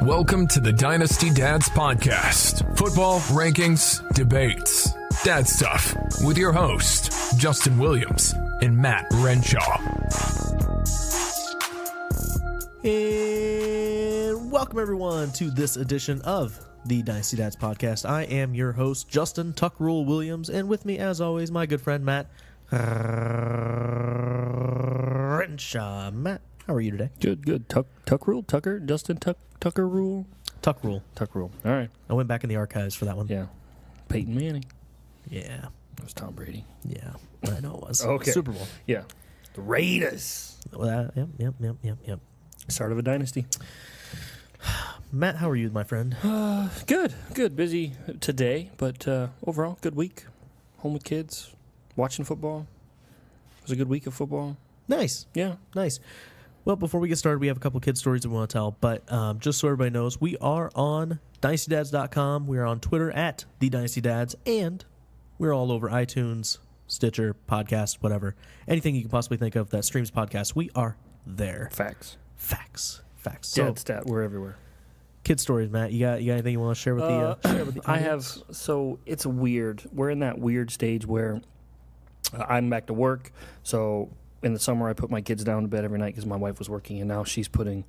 Welcome to the Dynasty Dads Podcast. Football, rankings, debates, dad stuff with your host, Justin Williams and Matt Renshaw. And welcome everyone to this edition of the Dynasty Dads Podcast. I am your host, Justin Tuckrule Williams, and with me, as always, my good friend, Matt Renshaw. Matt, how are you today? Good. Tuck rule? Tucker? Justin Tucker rule? Tuck rule. All right. I went back in the archives for that one. Yeah. Peyton Manning. Yeah. It was Tom Brady. Yeah. I know it was. Okay. Super Bowl. Yeah. The Raiders. Well, yep. Start of a dynasty. Matt, how are you, my friend? Good. Busy today, but overall, good week. Home with kids. Watching football. It was a good week of football. Nice. Yeah. Nice. Well, before we get started, we have a couple kid stories that we want to tell. But just so everybody knows, we are on DynastyDads.com. We are on Twitter at TheDynastyDads. And we're all over iTunes, Stitcher, podcast, whatever. Anything you can possibly think of that streams podcasts, we are there. Facts. So, Dead stat. We're everywhere. kid stories, Matt. You got anything you want to share with the I have. audience? So it's weird. We're in that weird stage where I'm back to work. So in the summer, I put my kids down to bed every night because my wife was working, and now she's putting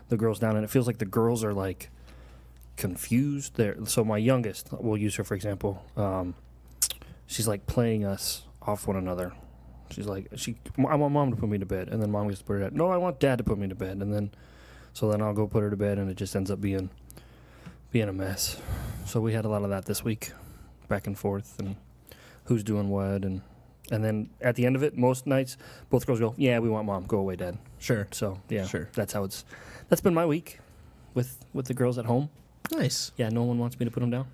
the girls down, and it feels like the girls are like confused. There. So my youngest, we'll use her for example. She's like playing us off one another. She's like, I want mom to put me to bed, and then mom gets to put her to bed. No, I want dad to put me to bed, and then I'll go put her to bed, and it just ends up being a mess. So we had a lot of that this week, back and forth, and who's doing what, and then at the end of it, most nights, both girls go, yeah, we want mom, go away, dad. Sure. So yeah, Sure. that's been my week with the girls at home. Nice. Yeah, no one wants me to put them down.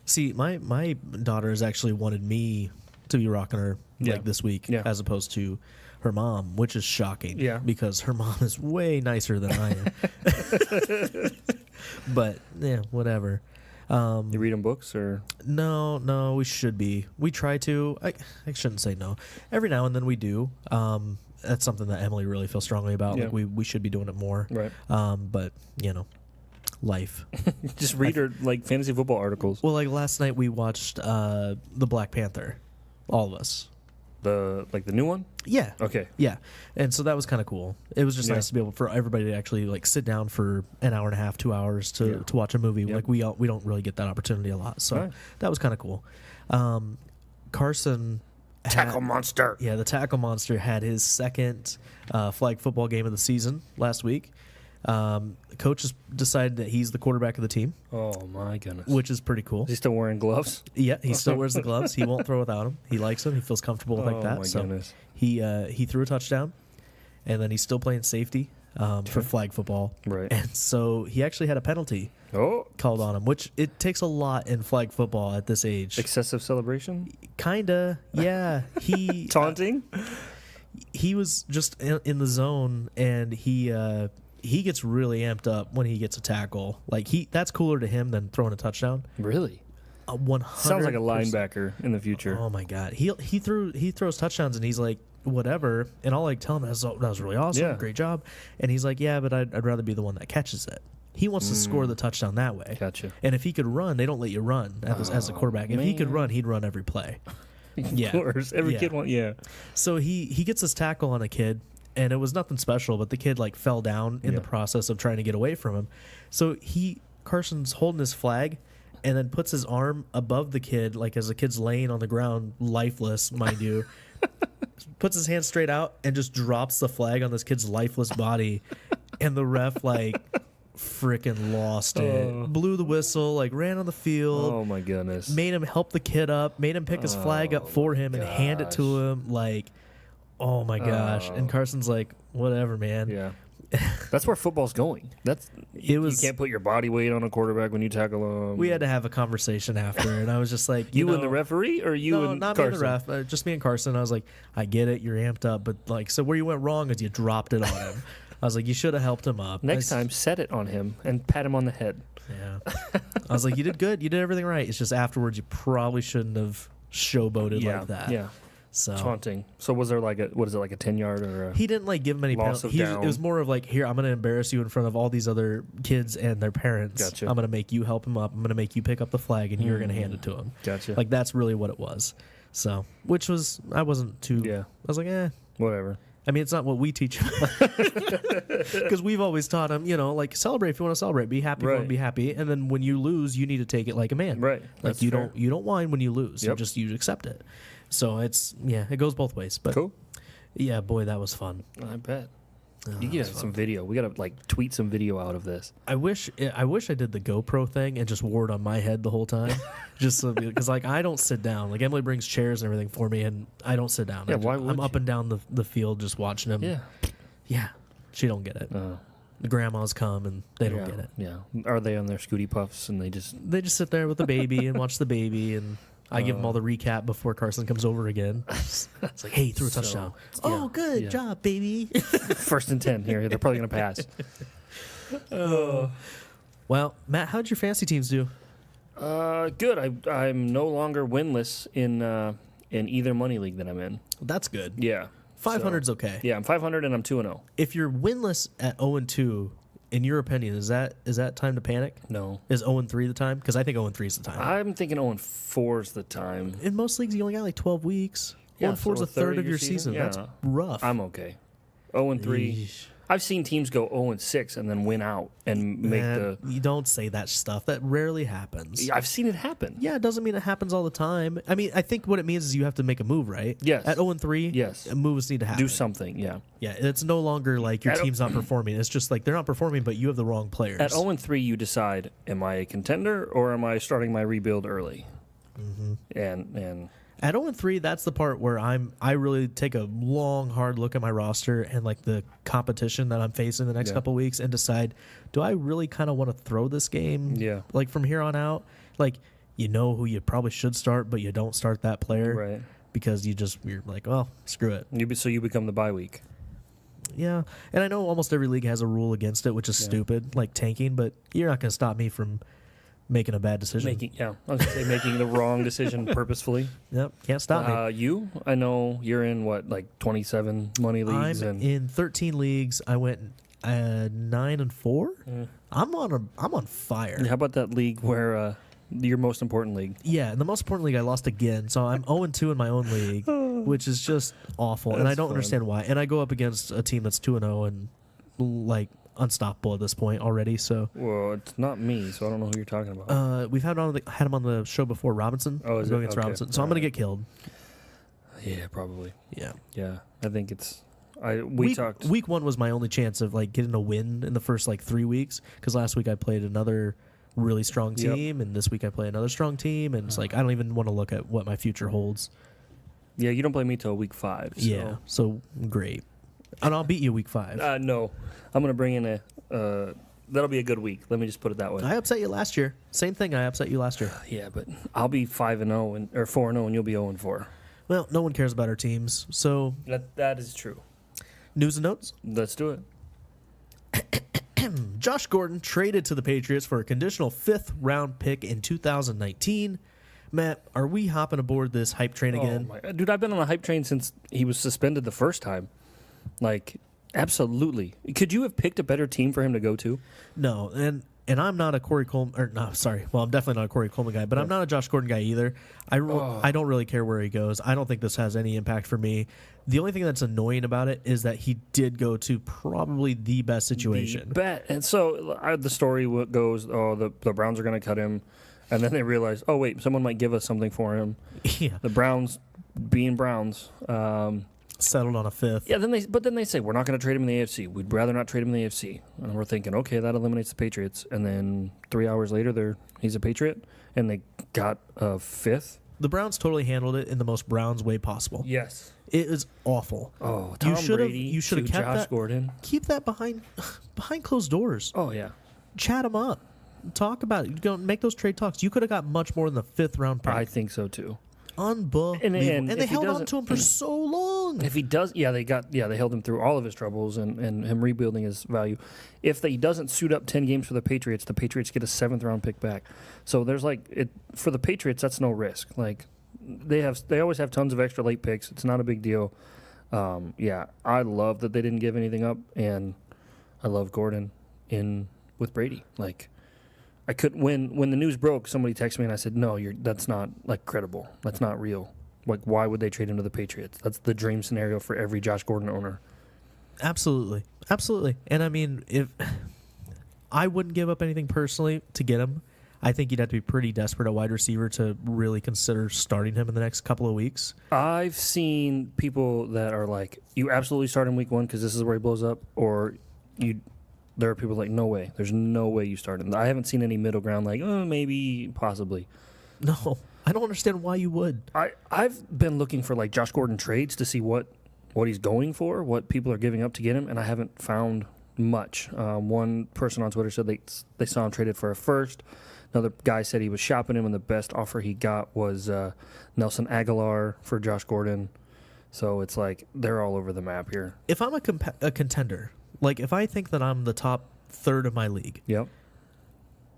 See, my daughter has actually wanted me to be rocking her Yeah. this week, Yeah. as opposed to her mom, which is shocking. Yeah. Because her mom is way nicer than I am. But yeah, whatever. You read them books or? No, we should be. We try to. I shouldn't say no. Every now and then we do. That's something that Emily really feels strongly about. Yeah. Like we should be doing it more. Right. But life. Just read her like fantasy football articles. Well, like last night we watched the Black Panther. All of us. The new one? Yeah. Okay. Yeah. And so that was kind of cool. It was just Yeah. nice to be able for everybody to actually like sit down for an hour and a half, 2 hours to watch a movie. Yep. Like we don't really get that opportunity a lot. So Right. that was kind of cool. Carson Tackle monster. Yeah, the Tackle Monster had his second flag football game of the season last week. Coach has decided that he's the quarterback of the team, Oh my goodness. which is pretty cool. Is he still wearing gloves? Yeah, he still wears the gloves. He won't throw without them. He likes them. He feels comfortable like Oh, that. my So goodness. he threw a touchdown, and then he's still playing safety for flag football. Right. And so he actually had a penalty Oh. called on him, which it takes a lot in flag football at this age. Excessive celebration? Kinda, yeah. Taunting? He was just in the zone, and he gets really amped up when he gets a tackle. Like that's cooler to him than throwing a touchdown. Really? 100%. Sounds like a linebacker in the future. Oh my god, he throws touchdowns, and he's like whatever, and I'll like tell him that was really awesome, Yeah. great job, and he's like yeah, but I'd rather be the one that catches it. He wants to score the touchdown that way. Gotcha. And if he could run, they don't let you run as a quarterback. If he could man. run, he'd run every play. Yeah. Of course. Every Yeah. kid wants, yeah. So he gets his tackle on a kid, and it was nothing special, but the kid like fell down in the Yeah. process of trying to get away from him. So Carson's holding his flag and then puts his arm above the kid, like as the kid's laying on the ground, lifeless, mind you. Puts his hand straight out and just drops the flag on this kid's lifeless body. And the ref like freaking lost it. Blew the whistle, like ran on the field. Oh my goodness. Made him help the kid up, made him pick his flag up for him and hand it to him. Like, oh my gosh. And Carson's like, whatever, man. Yeah. That's where football's going. You can't put your body weight on a quarterback when you tackle him. We had to have a conversation after, and I was just like, You know, and the referee, or you no, and not Carson? me and the ref, just me and Carson. I was like, I get it, you're amped up, but like, so where you went wrong is you dropped it on him. I was like, you should have helped him up. Next time, set it on him and pat him on the head. Yeah. I was like, you did good, you did everything right. It's just afterwards, you probably shouldn't have showboated like that. Yeah. So Taunting. So was there like a 10-yard or a... he didn't like give him any Loss penalties. of down. It was more of like, here, I'm going to embarrass you in front of all these other kids and their parents. Gotcha. I'm going to make you help him up. I'm going to make you pick up the flag, and you're going to hand it to him. Gotcha. Like, that's really what it was. So, which was, I wasn't too, Yeah. I was like, Whatever. I mean, it's not what we teach him. Because we've always taught him, like, celebrate if you want to celebrate. Be happy if you want to be happy. And then when you lose, you need to take it like a man. Right. Like, That's you fair. don't whine when you lose. Yep. You accept it. So it's, it goes both ways. But Cool. yeah, boy, that was fun. I bet. Oh, You get some video. We gotta like tweet some video out of this. I wish I did the GoPro thing and just wore it on my head the whole time, just so, because like I don't sit down. Like Emily brings chairs and everything for me, and I don't sit down. Yeah, why would I'm up you? and down the field just watching them. Yeah. She don't get it. The grandmas come and they don't get it. Yeah. Are they on their Scooty Puffs and they just... They just sit there with the baby and watch the baby, and I give them all the recap before Carson comes over again. It's like, hey, threw a touchdown. Oh, good job, baby. First and 10 here. They're probably going to pass. Well, Matt, how'd your fantasy teams do? Good. I'm no longer winless in either money league that I'm in. That's good. Yeah. 500's okay. Yeah, I'm 500 and I'm 2-0. If you're winless at 0-2, in your opinion, is that time to panic? No. Is 0-3 the time? Because I think 0-3 is the time. I'm thinking 0-4 is the time. In most leagues, you only got like 12 weeks. Yeah, 0-4 is so a third of your season. Yeah. That's rough. I'm okay. 0-3. Yeesh. I've seen teams go 0-6 and then win out and make Man, you don't say that stuff. That rarely happens. I've seen it happen. Yeah, it doesn't mean it happens all the time. I mean, I think what it means is you have to make a move, right? Yes. At 0-3, Yes. moves need to happen. Do something, yeah. Yeah, it's no longer like your At team's not performing. It's just like they're not performing, but you have the wrong players. At 0-3, you decide: am I a contender or am I starting my rebuild early? Mm-hmm. And At 0-3, that's the part where I really take a long, hard look at my roster and like the competition that I'm facing the next Yeah. couple weeks and decide, do I really kind of want to throw this game? Yeah. Like from here on out, like who you probably should start, but you don't start that player, right, Because you're like, well, screw it. so you become the bye week. Yeah, and I know almost every league has a rule against it, which is stupid, like tanking. But you're not going to stop me from making a bad decision. I was gonna say making the wrong decision purposefully. Yep, can't stop me. I know you're in like 27 money leagues, I'm in 13 leagues. I went 9-4. I'm on fire. How about that league where your most important league? Yeah, in the most important league, I lost again. So I'm 0-2 in my own league, which is just awful, and I don't understand why. And I go up against a team that's 2-0 and like unstoppable at this point already. So Well, it's not me, so I don't know who you're talking about. we've had him on the show before. Robinson. Oh, is I'm going it? against Okay. Robinson. So I'm gonna get killed. Yeah, probably. Yeah. Yeah, I think it's. We week, talked. Week 1 was my only chance of like getting a win in the first like 3 weeks, because last week I played another really strong Yep. team, and this week I play another strong team, and it's like I don't even want to look at what my future holds. Yeah, you don't play me till week 5. So. Yeah, so great, and I'll beat you week 5. No, I'm gonna bring in a. That'll be a good week. Let me just put it that way. I upset you last year. Same thing. I upset you last year. Yeah, but I'll be 5-0 or 4-0, and you'll be 0-4. Well, no one cares about our teams. So That is true. news and notes. Let's do it. Josh Gordon traded to the Patriots for a conditional 5th round pick in 2019. Matt, are we hopping aboard this hype train again? Dude, I've been on the hype train since he was suspended the first time. Like, absolutely. Could you have picked a better team for him to go to? No, and I'm not a Corey Coleman. Or no, sorry. Well, I'm definitely not a Corey Coleman guy, but I'm not a Josh Gordon guy either. I don't really care where he goes. I don't think this has any impact for me. The only thing that's annoying about it is that he did go to probably the best situation. Bet. And so the story goes, the Browns are going to cut him. And then they realize, oh, wait, someone might give us something for him. Yeah, The Browns, being Browns, settled on a 5th. yeah. Then they say we're not going to trade him in the AFC. We'd rather not trade him in the AFC. And we're thinking, okay, that eliminates the Patriots. And then 3 hours later, he's a Patriot, and they got a 5th. The Browns totally handled it in the most Browns way possible. Yes. It is awful. Oh, Tom Brady. You should have to kept Josh that. Gordon. Keep that behind closed doors. Oh yeah. Chat them up. Talk about it. Don't make those trade talks. You could have got much more than the 5th round pick. I think so too. Unbelievable. And And they if he held on doesn't- to him for so long. If he does, they held him through all of his troubles and him rebuilding his value. If he doesn't suit up 10 games for the Patriots get a 7th round pick back. So there's for the Patriots, that's no risk. Like, they always have tons of extra late picks. It's not a big deal. Yeah, I love that they didn't give anything up, and I love Gordon in with Brady. Like, I couldn't when the news broke. Somebody texted me and I said, "No, that's not like credible. That's not real. Like, why would they trade him to the Patriots? That's the dream scenario for every Josh Gordon owner." Absolutely. And I mean, if I wouldn't give up anything personally to get him, I think you'd have to be pretty desperate at wide receiver to really consider starting him in the next couple of weeks. I've seen people that are like, you absolutely start him week 1 because this is where he blows up, or there are people like, no way. There's no way you start him. I haven't seen any middle ground like, oh, maybe, possibly. No, I don't understand why you would. I've been looking for like Josh Gordon trades to see what he's going for, what people are giving up to get him, and I haven't found much. One person on Twitter said they saw him traded for a first. Another guy said he was shopping him, and the best offer he got was Nelson Aguilar for Josh Gordon. So it's like they're all over the map here. If I'm a contender, like if I think that I'm the top third of my league, Yep.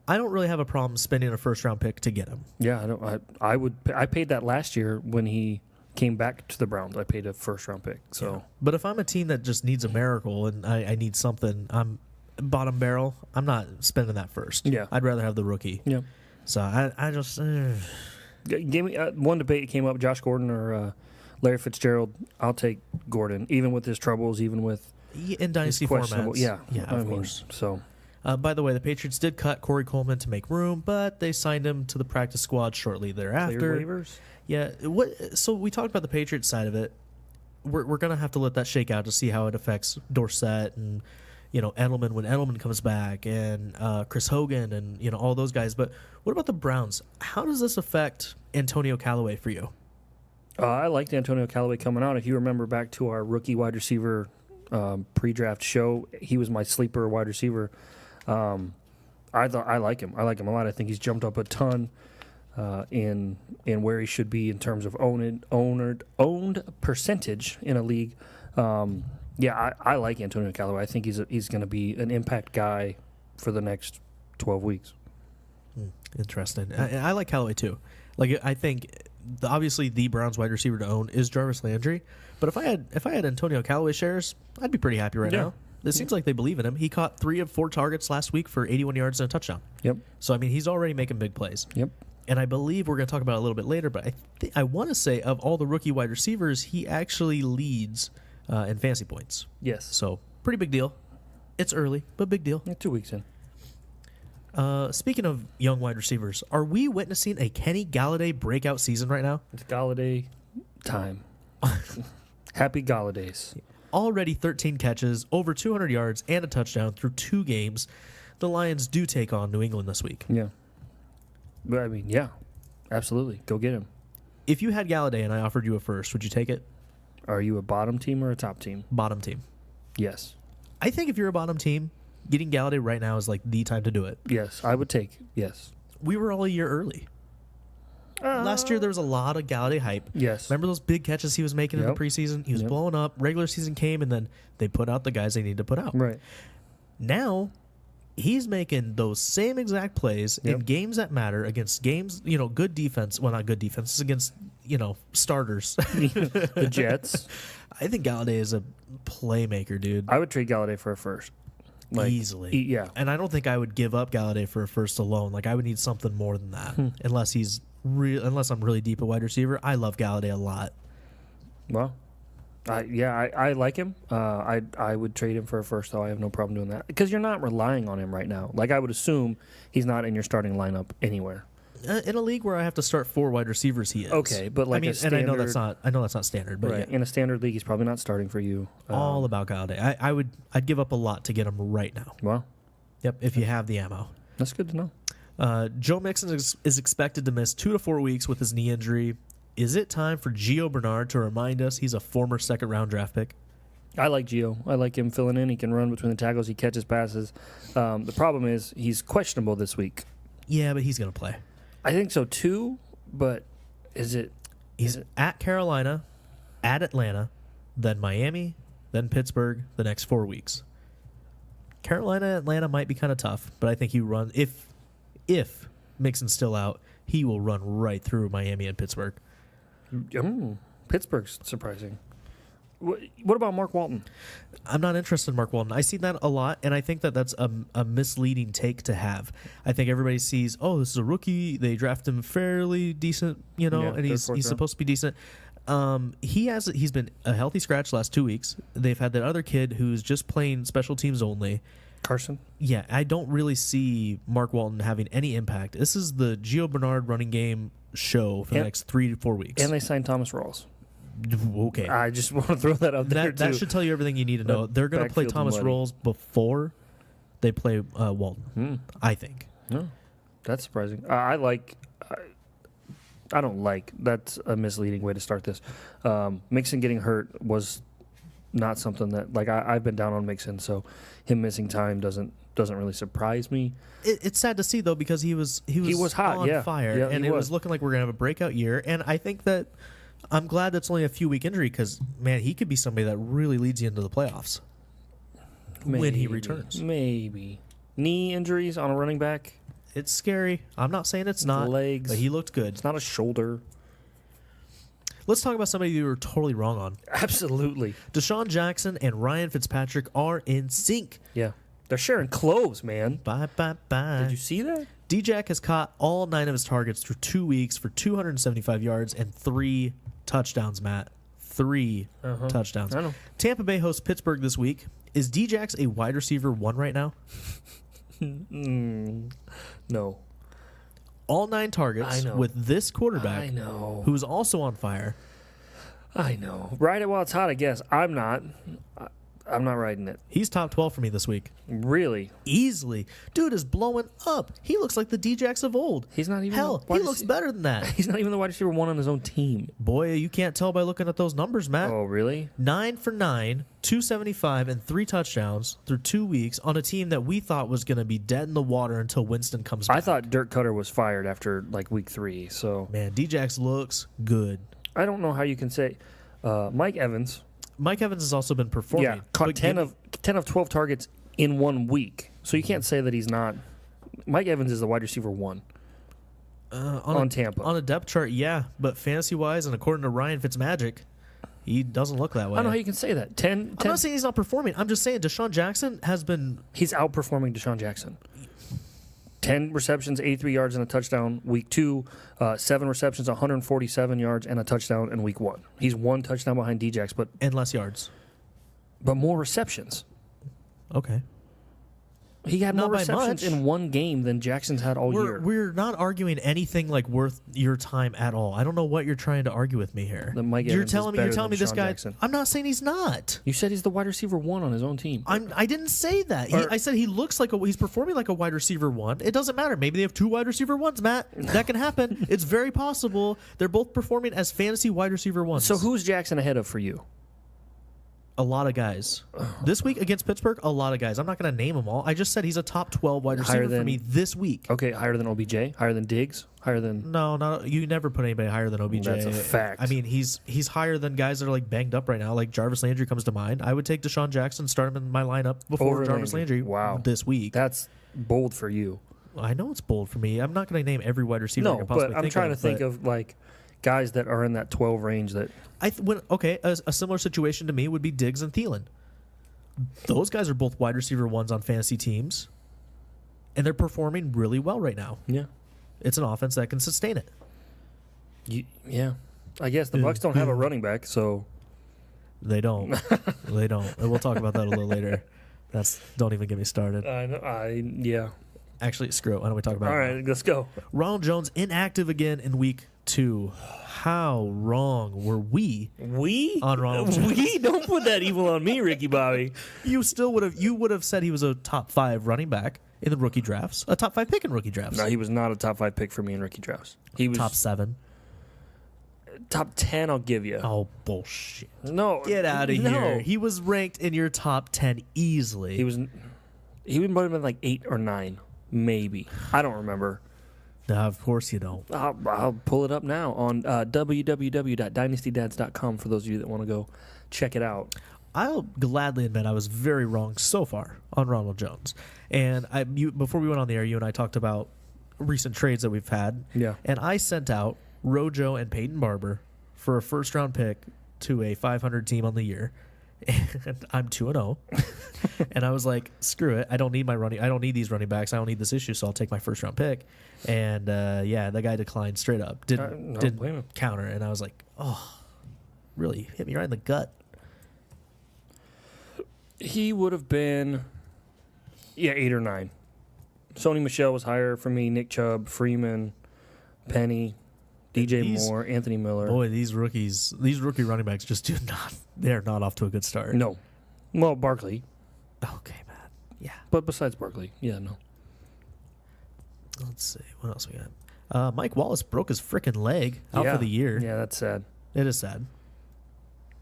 I don't really have a problem spending a first-round pick to get him. Yeah, I paid that last year when he came back to the Browns. I paid a first-round pick. So, Yeah. But if I'm a team that just needs a miracle and I need something, I'm bottom barrel. I'm not spending that first. Yeah. I'd rather have the rookie. yeah. So I just Give me one debate came up: Josh Gordon or Larry Fitzgerald. I'll take Gordon, even with his troubles, even with in dynasty questionable. formats. Yeah, of course. So By the way, the Patriots did cut Corey Coleman to make room, but they signed him to the practice squad shortly thereafter. cleared waivers. Yeah. So we talked about the Patriots side of it. We're gonna have to let that shake out to see how it affects Dorsett and Edelman when Edelman comes back, and Chris Hogan, and all those guys. But what about the Browns? How does this affect Antonio Callaway for you? I liked Antonio Callaway coming out. If you remember back to our rookie wide receiver pre-draft show, he was my sleeper wide receiver. I like him. I like him a lot. I think he's jumped up a ton in where he should be in terms of owned percentage in a league. Yeah, I like Antonio Callaway. I think he's going to be an impact guy for the next 12 weeks. Interesting. I like Callaway too. Like I think obviously the Browns wide receiver to own is Jarvis Landry, but if I had Antonio Callaway shares, I'd be pretty happy right now. It seems like they believe in him. He caught 3 of 4 targets last week for 81 yards and a touchdown. Yep. So I mean, he's already making big plays. Yep. And I believe we're going to talk about it a little bit later, but I want to say of all the rookie wide receivers, he actually leads in fantasy points. Yes. So pretty big deal. It's early, but big deal. Yeah, 2 weeks in. Speaking of young wide receivers, are we witnessing a Kenny Galladay breakout season right now? It's Galladay time. Happy Galladays. Already 13 catches, over 200 yards, and a touchdown through 2 games. The Lions do take on New England this week. Yeah. But I mean, yeah, absolutely. Go get him. If you had Galladay and I offered you a first, would you take it? Are you a bottom team or a top team? Bottom team. Yes. I think if you're a bottom team, getting Galladay right now is like the time to do it. Yes, I would take. Yes. We were all a year early. Last year, there was a lot of Galladay hype. Yes. Remember those big catches he was making in the preseason? He was blowing up. Regular season came, and then they put out the guys they need to put out. Right. Now, he's making those same exact plays in games that matter against games, good defense. Well, not good defenses, against, starters. The Jets. I think Galladay is a playmaker, dude. I would trade Galladay for a first. Easily. Yeah. And I don't think I would give up Galladay for a first alone. Like, I would need something more than that. Unless I'm really deep at wide receiver. I love Galladay a lot. Well, I like him. I would trade him for a first, though. I have no problem doing that because you're not relying on him right now. Like, I would assume he's not in your starting lineup anywhere. In a league where I have to start 4 wide receivers, he is. Okay, but like and I know that's not standard, but right. yeah. In a standard league, he's probably not starting for you. All about Galladay. I'd give up a lot to get him right now. Well, Yep, if you have the ammo. that's good to know. Joe Mixon is expected to miss 2 to 4 weeks with his knee injury. Is it time for Gio Bernard to remind us he's a former second-round draft pick? I like Gio. I like him filling in. He can run between the tackles. He catches passes. The problem is he's questionable this week. Yeah, but he's going to play. I think so too, but He's at Carolina, at Atlanta, then Miami, then Pittsburgh the next 4 weeks. Carolina, Atlanta might be kind of tough, but I think he run if Mixon's still out, he will run right through Miami and Pittsburgh. Pittsburgh's surprising. What about Mark Walton? I'm not interested in Mark Walton. I see that a lot, and I think that that's a misleading take to have. I think everybody sees, oh, this is a rookie. They draft him fairly decent, and he's supposed to be decent. He's been a healthy scratch last 2 weeks. They've had that other kid who's just playing special teams only. Carson? Yeah, I don't really see Mark Walton having any impact. This is the Gio Bernard running game show for the next 3 to 4 weeks. And they signed Thomas Rawls. Okay. I just want to throw that out there, That too. should tell you everything you need to know. They're going to play Thomas Rawls before they play Walton, I think. No, that's surprising. I don't like. That's a misleading way to start this. Mixon getting hurt was not something that, I've been down on Mixon, so him missing time doesn't really surprise me. It's sad to see, though, because he was hot, on fire, and it was looking like we're going to have a breakout year. And I think that I'm glad that's only a few-week injury because, man, he could be somebody that really leads you into the playoffs when he returns. Maybe. Knee injuries on a running back? It's scary. I'm not saying it's not. Legs. But he looked good. It's not a shoulder. Let's talk about somebody you were totally wrong on. Absolutely. Deshaun Jackson and Ryan Fitzpatrick are in sync. Yeah. They're sharing clothes, man. Bye, bye, bye. Did you see that? D-Jack has caught all 9 of his targets through 2 weeks for 275 yards and 3 touchdowns, Matt. 3 touchdowns. I know. Tampa Bay hosts Pittsburgh this week. Is D-Jax a wide receiver 1 right now? No. All 9 targets with this quarterback, I know. who's also on fire. I know. Ride it while it's hot, I guess. I'm not. I'm not riding it. He's top 12 for me this week. Really? Easily. Dude is blowing up. He looks like the D-Jax of old. He's not even. Hell, he looks better than that. He's not even the wide receiver 1 on his own team. Boy, you can't tell by looking at those numbers, Matt. Oh, really? 9 for 9, 275, and 3 touchdowns through 2 weeks on a team that we thought was going to be dead in the water until Winston comes back. I thought Dirk Cutter was fired after week 3. So man, D-Jax looks good. I don't know how you can say Mike Evans. Mike Evans has also been performing. Yeah, caught 10 of 12 targets in 1 week. So you can't say that he's not. Mike Evans is the wide receiver 1 on Tampa. On a depth chart, yeah, but fantasy-wise and according to Ryan Fitzmagic, he doesn't look that way. I don't know how you can say that. 10. I'm not saying he's not performing. I'm just saying Deshaun Jackson has been. He's outperforming Deshaun Jackson. 10 receptions, 83 yards, and a touchdown. Week 2, 7 receptions, 147 yards, and a touchdown in week 1. He's 1 touchdown behind D-Jax, and less yards. But more receptions. Okay. He had Not more by receptions much. in 1 game than Jackson's had all year. We're not arguing anything worth your time at all. I don't know what you're trying to argue with me here. That Mike You're Evans is telling me better than this Deshaun guy. Jackson. I'm not saying he's not. You said he's the wide receiver 1 on his own team. I didn't say that. I said he looks like he's performing like a wide receiver 1. It doesn't matter. Maybe they have 2 wide receiver 1s, Matt. That can happen. It's very possible. They're both performing as fantasy wide receiver 1s. So who's Jackson ahead of for you? A lot of guys. This week against Pittsburgh, a lot of guys. I'm not going to name them all. I just said he's a top 12 wide receiver for me this week. Okay, higher than OBJ? Higher than Diggs? Higher than... No, you never put anybody higher than OBJ. That's a fact. I mean, he's higher than guys that are banged up right now. Like Jarvis Landry comes to mind. I would take Deshaun Jackson, start him in my lineup before Over Jarvis Landry. Wow. This week. That's bold for you. I know it's bold for me. I'm not going to name every wide receiver I No, can possibly but I'm trying to think of guys that are in that 12 range that... a similar situation to me would be Diggs and Thielen. Those guys are both wide receiver 1s on fantasy teams, and they're performing really well right now. Yeah. It's an offense that can sustain it. Yeah. I guess the Bucs don't have a running back, so... They don't. They don't. And we'll talk about that a little later. Don't even get me started. I know. Yeah. Actually, screw it. Why don't we talk about it? All right, let's go. Ronald Jones inactive again in week 2. How wrong were we? On Ronald Jones? We? Don't put that evil on me, Ricky Bobby. You would have said he was a top 5 running back in the rookie drafts, a top 5 pick in rookie drafts. No, he was not a top 5 pick for me in rookie drafts. He was top 7. Top 10, I'll give you. Oh, bullshit. No. Get out of here. He was ranked in your top 10 easily. He might have been 8 or 9, maybe. I don't remember. No, of course you don't. I'll pull it up now on www.dynastydads.com for those of you that want to go check it out. I'll gladly admit I was very wrong so far on Ronald Jones. And before we went on the air, you and I talked about recent trades that we've had. Yeah. And I sent out Rojo and Peyton Barber for a first-round pick to a 500 team on the year, and I'm 2-0. And I was like, screw it. I don't need these running backs. I don't need this issue, so I'll take my first-round pick. And, the guy declined straight up. Didn't blame him. counter. And I was like, oh, really hit me right in the gut. He would have been, 8 or 9. Sony Michel was higher for me. Nick Chubb, Freeman, Penny, DJ Moore, Anthony Miller. Boy, these rookie running backs just they're not off to a good start. No. Well, Barkley. Okay, man. Yeah. But besides Barkley, no. Let's see. What else we got? Mike Wallace broke his freaking leg out for the year. Yeah, that's sad. It is sad.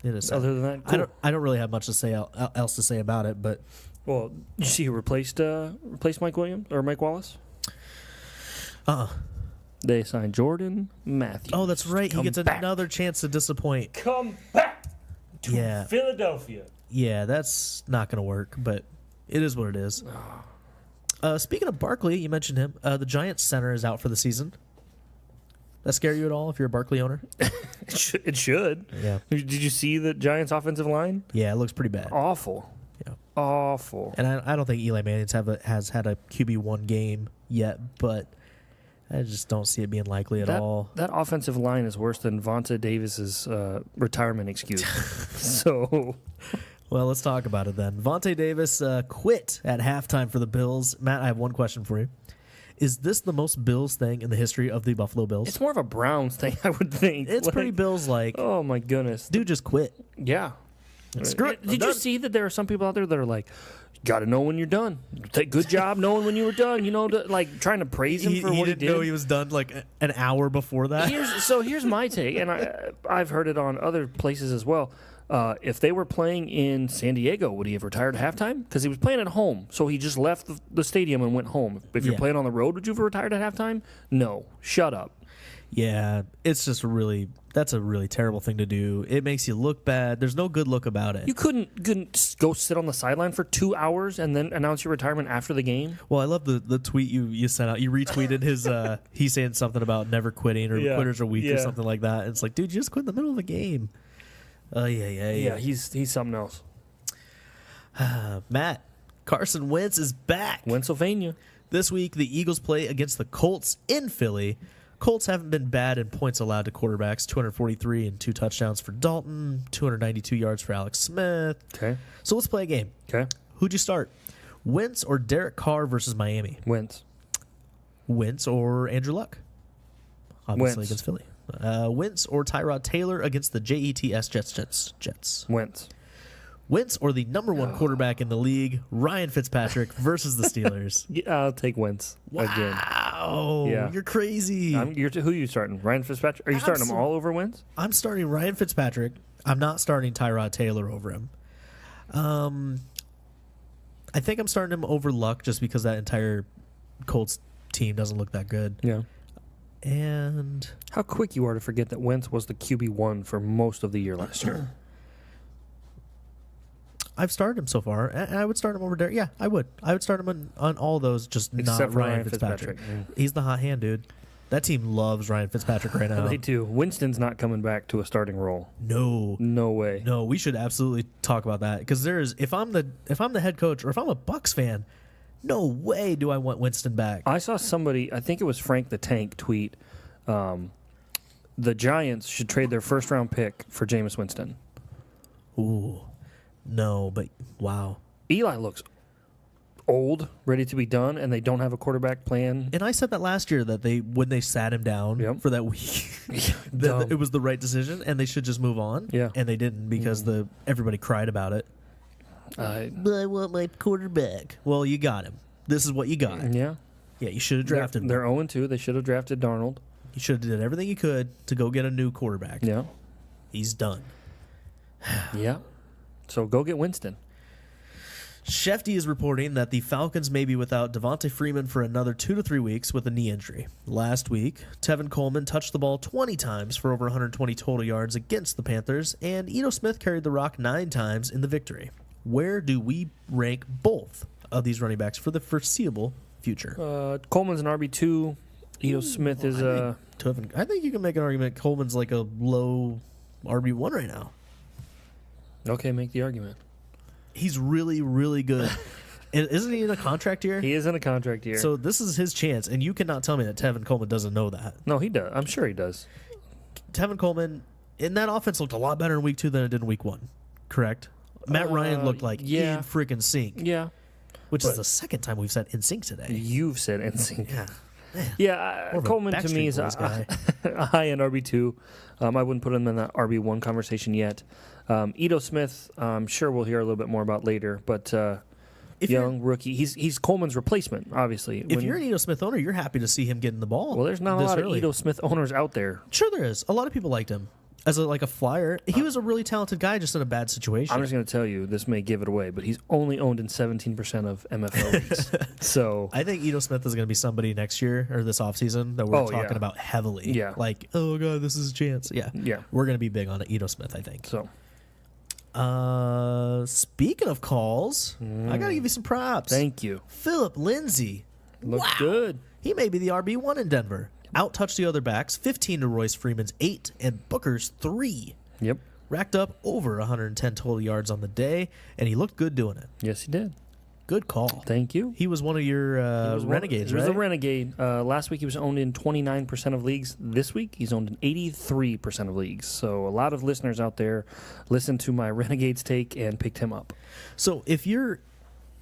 Other than that, cool. I don't really have much to say else to say about it, but Well, did you see who replaced Mike Williams or Mike Wallace? They signed Jordan Matthews. Oh, that's right. He gets back. another chance to disappoint. Come back to Philadelphia. Yeah, that's not going to work, but it is what it is. Speaking of Barkley, you mentioned him. The Giants center is out for the season. That scare you at all if you're a Barkley owner? It should. Yeah. Did you see the Giants' offensive line? Yeah, it looks pretty bad. Awful. Yeah. Awful. And I don't think Eli Manning has had a QB1 game yet, but I just don't see it being likely at all. That offensive line is worse than Vontae Davis's retirement excuse. So, well, let's talk about it then. Vontae Davis quit at halftime for the Bills. Matt, I have one question for you. Is this the most Bills thing in the history of the Buffalo Bills? it's more of a Browns thing, I would think. It's pretty Bills-like. Oh, my goodness. Dude just quit. Yeah. Screw it. Did you see that there are some people out there that are like, got to know when you're done. Good job knowing when you were done. Like trying to praise him for what he did. Know he was done like an hour before that. Here's my take, and I've heard it on other places as well. If they were playing in San Diego, would he have retired at halftime? Because he was playing at home, so he just left the stadium and went home. If you're playing on the road, would you have retired at halftime? No. Shut up. Yeah, it's just that's a really terrible thing to do. It makes you look bad. There's no good look about it. You couldn't go sit on the sideline for 2 hours and then announce your retirement after the game? Well, I love the tweet you sent out. You retweeted his he's saying something about never quitting or quitters are weak or something like that. And it's like, dude, you just quit in the middle of the game. Yeah. He's something else. Matt, Carson Wentz is back. Pennsylvania. This week, the Eagles play against the Colts in Philly. Colts haven't been bad in points allowed to quarterbacks. 243 and 2 touchdowns for Dalton. 292 yards for Alex Smith. Okay. So let's play a game. Okay. Who'd you start? Wentz or Derek Carr versus Miami? Wentz. Wentz or Andrew Luck? Obviously Wentz. against Philly. Wentz or Tyrod Taylor against the Jets? Jets. Wentz. Wentz or the number one quarterback in the league, Ryan Fitzpatrick versus the Steelers? Yeah, I'll take Wentz again. Wow. Yeah. You're crazy. Who are you starting? Ryan Fitzpatrick? Are you starting them all over Wentz? I'm starting Ryan Fitzpatrick. I'm not starting Tyrod Taylor over him. I think I'm starting him over Luck just because that entire Colts team doesn't look that good. Yeah. And how quick you are to forget that Wentz was the QB1 for most of the year last year. I've started him so far, and I would start him over Derek. Yeah, I would. I would start him on all those, just Except not for Ryan Fitzpatrick. He's the hot hand, dude. That team loves Ryan Fitzpatrick right now. They do. Winston's not coming back to a starting role. No way. No, we should absolutely talk about that because if I'm the head coach or if I'm a Bucs fan, no way do I want Winston back. I saw somebody, I think it was Frank the Tank, tweet, the Giants should trade their first round pick for Jameis Winston. Ooh. No, but wow. Eli looks old, ready to be done, and they don't have a quarterback plan. And I said that last year that when they sat him down for that week, that it was the right decision, and they should just move on. Yeah, and they didn't because everybody cried about it. I want my quarterback. Well, you got him. This is what you got. Yeah, you should have drafted him. They're 0-2. They should have drafted Darnold. You should have did everything you could to go get a new quarterback. Yeah, he's done. Yeah. So go get Winston. Shefty is reporting that the Falcons may be without Devonta Freeman for another 2 to 3 weeks with a knee injury. Last week, Tevin Coleman touched the ball 20 times for over 120 total yards against the Panthers, and Ito Smith carried the rock 9 times in the victory. Where do we rank both of these running backs for the foreseeable future? Coleman's an RB2. Ito Smith is I think you can make an argument Coleman's like a low RB1 right now. Okay, make the argument. He's really, really good. And isn't he in a contract year? He is in a contract year. So this is his chance, and you cannot tell me that Tevin Coleman doesn't know that. No, he does. I'm sure he does. Tevin Coleman, in that offense, looked a lot better in week 2 than it did in week 1. Correct? Matt Ryan looked like in freaking sync. Yeah. Which is the second time we've said in sync today. You've said NSYNC. Yeah. Man. Yeah, Coleman to me is a high-end RB2. I wouldn't put him in that RB1 conversation yet. Ito Smith, I'm sure we'll hear a little bit more about later, but young rookie. He's Coleman's replacement, obviously. If you're an Ito Smith owner, you're happy to see him getting the ball. Well, there's not a lot of Ito Smith owners out there. Sure there is. A lot of people liked him. As a flyer, he was a really talented guy, just in a bad situation. I'm just going to tell you, this may give it away, but he's only owned in 17% of MFL leagues. So I think Ito Smith is going to be somebody next year or this offseason that we're talking about heavily. Yeah. Like, oh, God, this is a chance. Yeah. Yeah. We're going to be big on Ito Smith, I think. So, speaking of calls, I got to give you some props. thank you. Philip Lindsay. Looks good. He may be the RB1 in Denver. Out-touched the other backs, 15 to Royce Freeman's 8 and Booker's 3. Yep. Racked up over 110 total yards on the day, and he looked good doing it. Yes, he did. Good call. Thank you. He was one of your renegades, right? He was a renegade. Last week he was owned in 29% of leagues. This week he's owned in 83% of leagues. So a lot of listeners out there listened to my Renegades take and picked him up. So if you're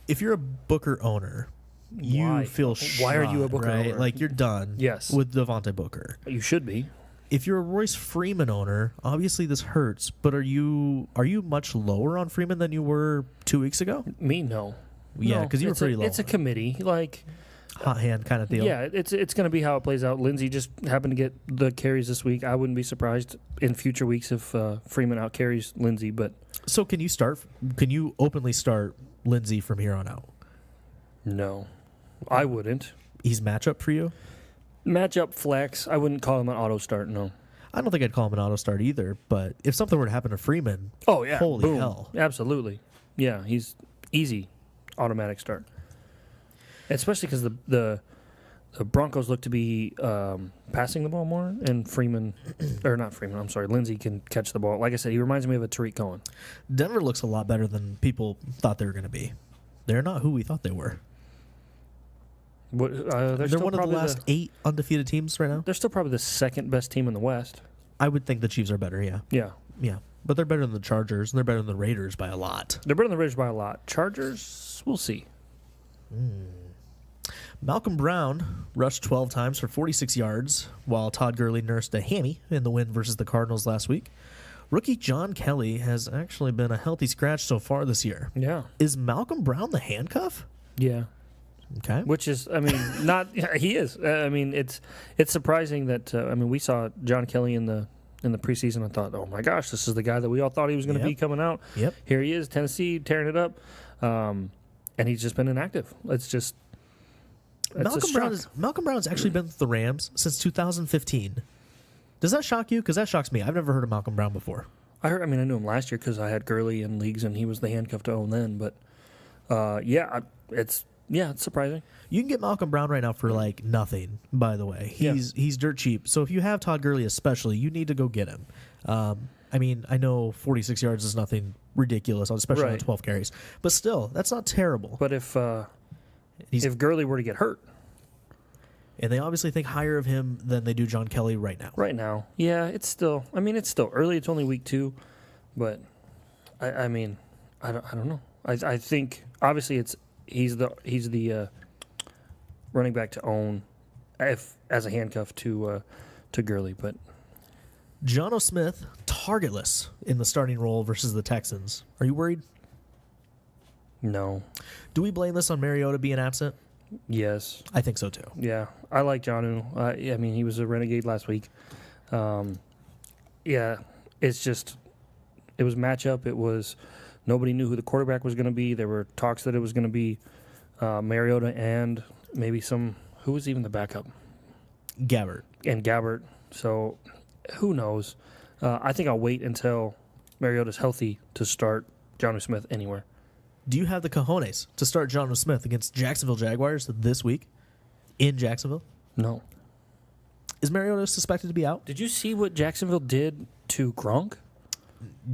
a Booker owner, you feel shot, why are you a Booker right? owner? Like you're done Yes. with Devontae Booker. You should be. If you're a Royce Freeman owner, obviously this hurts, but are you much lower on Freeman than you were 2 weeks ago? Me, no. Yeah, No, because you were pretty low. It's a committee. Like, hot hand kind of deal. yeah, it's going to be how it plays out. Lindsey just happened to get the carries this week. I wouldn't be surprised in future weeks if Freeman out carries Lindsey. But So can you openly start Lindsey from here on out? no, I wouldn't. He's matchup for you? Matchup flex. I wouldn't call him an auto start. No. I don't think I'd call him an auto start either, but if something were to happen to Freeman, Oh yeah, holy boom. hell. Absolutely. Yeah, he's easy, automatic start. Especially because the Broncos look to be passing the ball more, and Freeman, or not Freeman, I'm sorry, Lindsey can catch the ball. Like I said, he reminds me of a Tariq Cohen. Denver looks a lot better than people thought they were going to be. They're not who we thought they were. They're one of the last 8 undefeated teams right now. They're still probably the second best team in the West. I would think the Chiefs are better, yeah. Yeah. Yeah. But they're better than the Chargers, and they're better than the Raiders by a lot. They're better than the Raiders by a lot. Chargers, we'll see. Malcolm Brown rushed 12 times for 46 yards, while Todd Gurley nursed a hammy in the win versus the Cardinals last week. Rookie John Kelly has actually been a healthy scratch so far this year. Yeah. Is Malcolm Brown the handcuff? Yeah. Okay. Which is, I mean, not he is. I mean, it's surprising that we saw John Kelly in the preseason. I thought, oh my gosh, this is the guy that we all thought he was going to be coming out. Yep. Here he is, Tennessee, tearing it up, and he's just been inactive. It's just Malcolm Brown's actually been with the Rams since 2015. Does that shock you? Because that shocks me. I've never heard of Malcolm Brown before. I knew him last year because I had Gurley in leagues and he was the handcuff to own then. But it's surprising. You can get Malcolm Brown right now for like nothing, by the way. He's dirt cheap. So if you have Todd Gurley especially, you need to go get him. I mean, I know 46 yards is nothing ridiculous, especially on 12 carries. But still, that's not terrible. But if Gurley were to get hurt. And they obviously think higher of him than they do John Kelly right now. Right now. Yeah, it's still early. It's only week 2. But, I don't know. I think, obviously, he's the running back to own as a handcuff to Gurley. But Jonnu Smith, targetless in the starting role versus the Texans. Are you worried? No. Do we blame this on Mariota being absent? Yes. I think so, too. Yeah. I like Jonnu. He was a renegade last week. It's just, it was matchup. It was, nobody knew who the quarterback was going to be. There were talks that it was going to be Mariota and maybe who was even the backup? Gabbert. And Gabbert. So, who knows? I think I'll wait until Mariota's healthy to start Jonnu Smith anywhere. Do you have the cojones to start Jonnu Smith against Jacksonville Jaguars this week in Jacksonville? No. Is Mariota suspected to be out? Did you see what Jacksonville did to Gronk?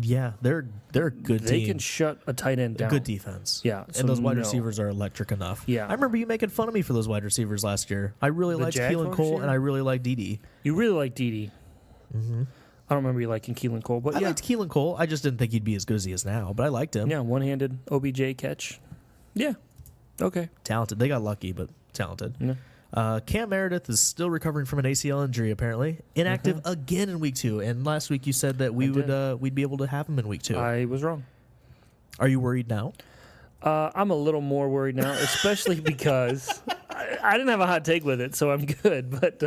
Yeah, they're a good They team. can shut a tight end down. Good defense. Yeah, so and those wide no. receivers are electric enough. Yeah. I remember you making fun of me for those wide receivers last year. I really The liked Jags Keelan wide Cole, receiver? and I really liked Dede. You really like Dede. Mm-hmm. I don't remember you liking Keelan Cole, but I yeah. liked Keelan Cole. I just didn't think he'd be as good as he is now, but I liked him. Yeah, one-handed OBJ catch. Yeah. Okay. Talented. They got lucky, but talented. Yeah. Cam Meredith is still recovering from an ACL injury, apparently. Inactive again in week 2. And last week you said that we'd be able to have him in week 2. I was wrong. Are you worried now? I'm a little more worried now, especially because I didn't have a hot take with it, so I'm good. But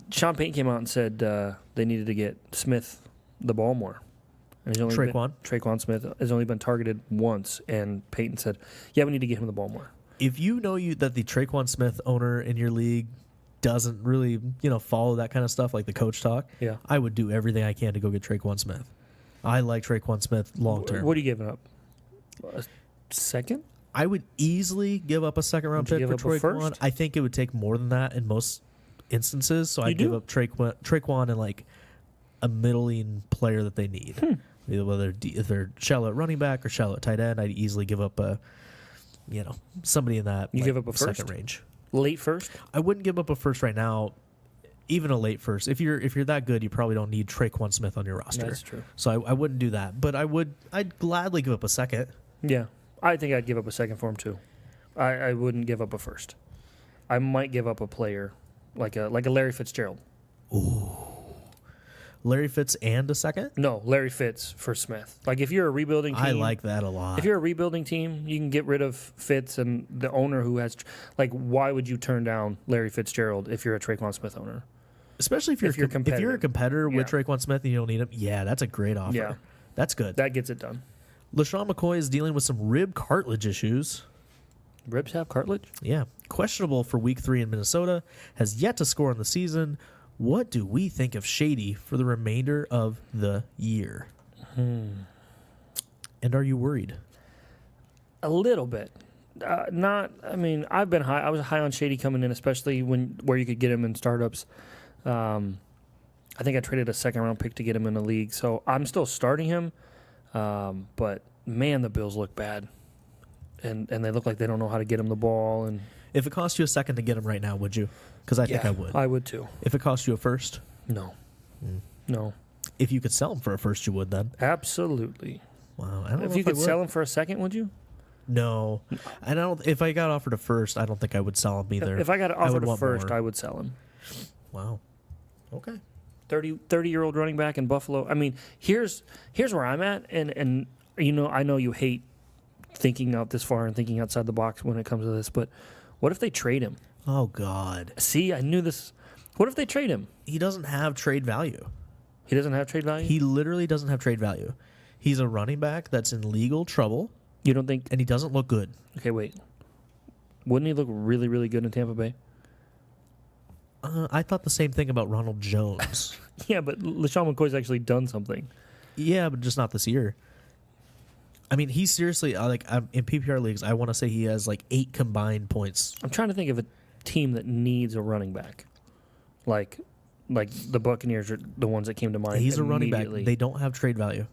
Sean Payton came out and said they needed to get Smith the ball more. And he's only Traquan Smith has only been targeted once, and Payton said, "Yeah, we need to get him the ball more." If you know that the Traquan Smith owner in your league doesn't really, follow that kind of stuff, like the coach talk, Yeah. I would do everything I can to go get Traquan Smith. I like Traquan Smith long term. What are you giving up? A second? I would easily give up a second round Would you pick for give up a Traquan. first? I think it would take more than that in most instances. So I'd give up Traquan and like a middling player that they need. Either whether if they're shallow at running back or shallow at tight end, I'd easily give up somebody in that. You give up a second first? range. Late first? I wouldn't give up a first right now, even a late first. If you're that good, you probably don't need Traquan Smith on your roster. That's true. So I wouldn't do that, but I'd gladly give up a second. Yeah. I think I'd give up a second for him too. I wouldn't give up a first. I might give up a player like a Larry Fitzgerald. Larry Fitz and a second. No, Larry Fitz for Smith. Like if you're a rebuilding team, I like that a lot. If you're a rebuilding team, you can get rid of Fitz and the owner who has why would you turn down Larry Fitzgerald if you're a Traquan Smith owner? Especially if you're a competitor with Yeah. Traquan Smith and you don't need him. Yeah, that's a great offer. Yeah. That's good. That gets it done. LaShawn McCoy is dealing with some rib cartilage issues. Ribs have cartilage? Yeah. Questionable for week 3 in Minnesota. Has yet to score in the season. What do we think of Shady for the remainder of the year? And are you worried? A little bit. I've been high. I was high on Shady coming in, especially where you could get him in startups. I think I traded a second round pick to get him in the league, so I'm still starting him. But man, the Bills look bad, and they look like they don't know how to get him the ball. And If it cost you a second to get him right now, would you? Because I think I would. I would too. If it cost you a first? No, no, If you could sell him for a first, you would then. absolutely. Wow. I don't know If you I could would. sell him for a second, would you? No. And I don't. If I got offered a first, I don't think I would sell him either. If I got would offered a want first, more. I would sell him. Wow. Okay. 30-year-old running back in Buffalo. I mean, here's where I'm at, and I know you hate thinking out this far and thinking outside the box when it comes to this, but what if they trade him? Oh God. See, I knew this. What if they trade him? He doesn't have trade value. He doesn't have trade value? He literally doesn't have trade value. He's a running back that's in legal trouble, You don't think? and he doesn't look good. Okay, wait. Wouldn't he look really, really good in Tampa Bay? I thought the same thing about Ronald Jones. Yeah, but LaShawn McCoy's actually done something. Yeah, but just not this year. I mean, he's seriously in PPR leagues. I want to say he has 8 combined points. I'm trying to think of a team that needs a running back. Like the Buccaneers are the ones that came to mind. He's a running back. immediately. They don't have trade value.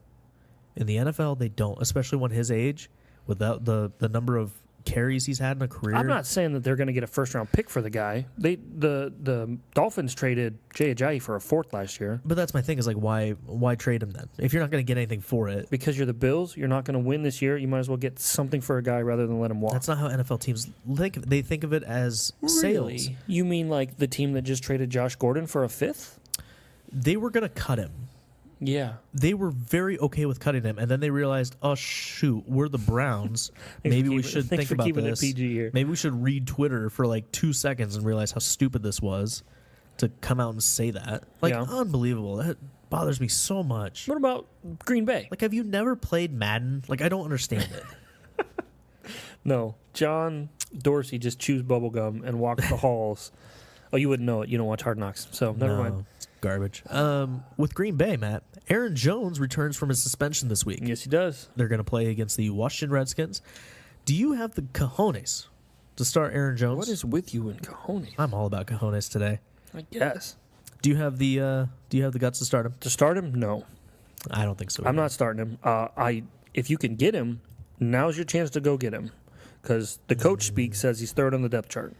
In the NFL, they don't, especially when his age, without the number of carries he's had in a career. I'm not saying that they're going to get a first-round pick for the guy. The Dolphins traded Jay Ajayi for a fourth last year. But that's my thing is why trade him then? If you're not going to get anything for it. Because you're the Bills, you're not going to win this year. You might as well get something for a guy rather than let him walk. That's not how NFL teams think. They think of it as sales. Really? You mean like the team that just traded Josh Gordon for a fifth? They were going to cut him. Yeah. They were very okay with cutting him, and then they realized, oh shoot, we're the Browns. Maybe we should think about this. PG here. Maybe we should read Twitter for 2 seconds and realize how stupid this was to come out and say that. Yeah. Unbelievable. That bothers me so much. What about Green Bay? Have you never played Madden? I don't understand it. No. John Dorsey just chews bubblegum and walks the halls. Oh, you wouldn't know it. You don't watch Hard Knocks. So never mind. It's garbage. With Green Bay, Matt, Aaron Jones returns from his suspension this week. Yes, he does. They're going to play against the Washington Redskins. Do you have the cojones to start Aaron Jones? What is with you and cojones? I'm all about cojones today. I guess. Do you have the guts to start him? To start him, no. I don't think so. I'm not starting him. If you can get him, now's your chance to go get him. Because the coach speak says he's third on the depth chart.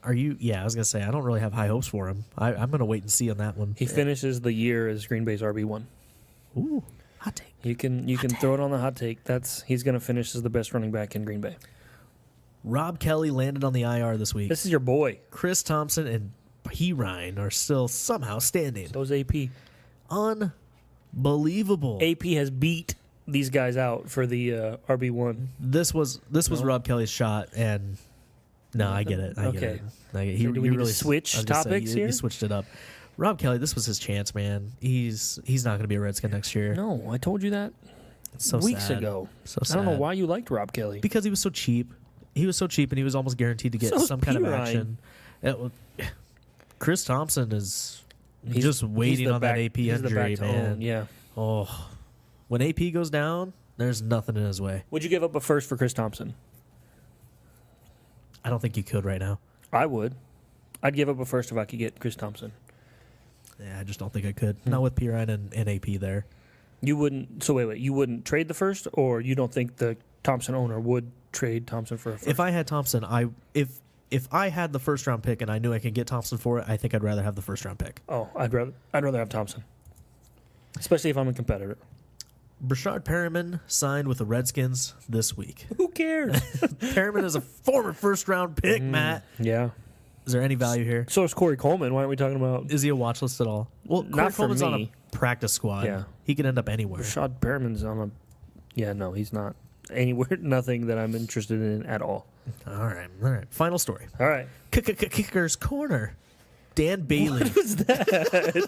Are you? Yeah, I was gonna say I don't really have high hopes for him. I'm gonna wait and see on that one. He finishes the year as Green Bay's RB1. Ooh, hot take. You can throw it on the hot take. He's gonna finish as the best running back in Green Bay. Rob Kelly landed on the IR this week. This is your boy. Chris Thompson and P. Ryan are still somehow standing. So is AP. Unbelievable. AP has beat these guys out for the RB1. This was Rob Kelly's shot, and no, I get it. I get it. He Do we need to switch I was gonna say, topics here? He switched it up. Rob Kelly, this was his chance, man. He's not going to be a Redskin next year. No, I told you that It's so weeks sad. ago. So I don't know sad. why you liked Rob Kelly. Because he was so cheap. He was so cheap, and he was almost guaranteed to get So some kind of P. Ryan. action. Chris Thompson is He's- just waiting he's the on back- that AP he's the injury, back to man. own, yeah. Oh, when AP goes down, there's nothing in his way. Would you give up a first for Chris Thompson? I don't think you could right now. I would. I'd give up a first if I could get Chris Thompson. Yeah, I just don't think I could. Hmm. Not with P. Ryan and AP there. You wouldn't. So wait. You wouldn't trade the first, or you don't think the Thompson owner would trade Thompson for a first? If I had Thompson, if I had the first round pick and I knew I could get Thompson for it, I think I'd rather have the first round pick. I'd rather have Thompson, especially if I'm a competitor. Brashard Perriman signed with the Redskins this week. Who cares? Perriman is a former first round pick, Matt. Yeah. Is there any value here? So is Corey Coleman. Why aren't we talking about Is he a watch list at all? Well, Not Corey for Coleman's on me. a practice squad. Yeah. He could end up anywhere. Rashad Perriman's on a? Yeah, no, he's not anywhere. Nothing that I'm interested in at all. All right. Final story. All right. Kicker's Corner. Dan Bailey. What was that?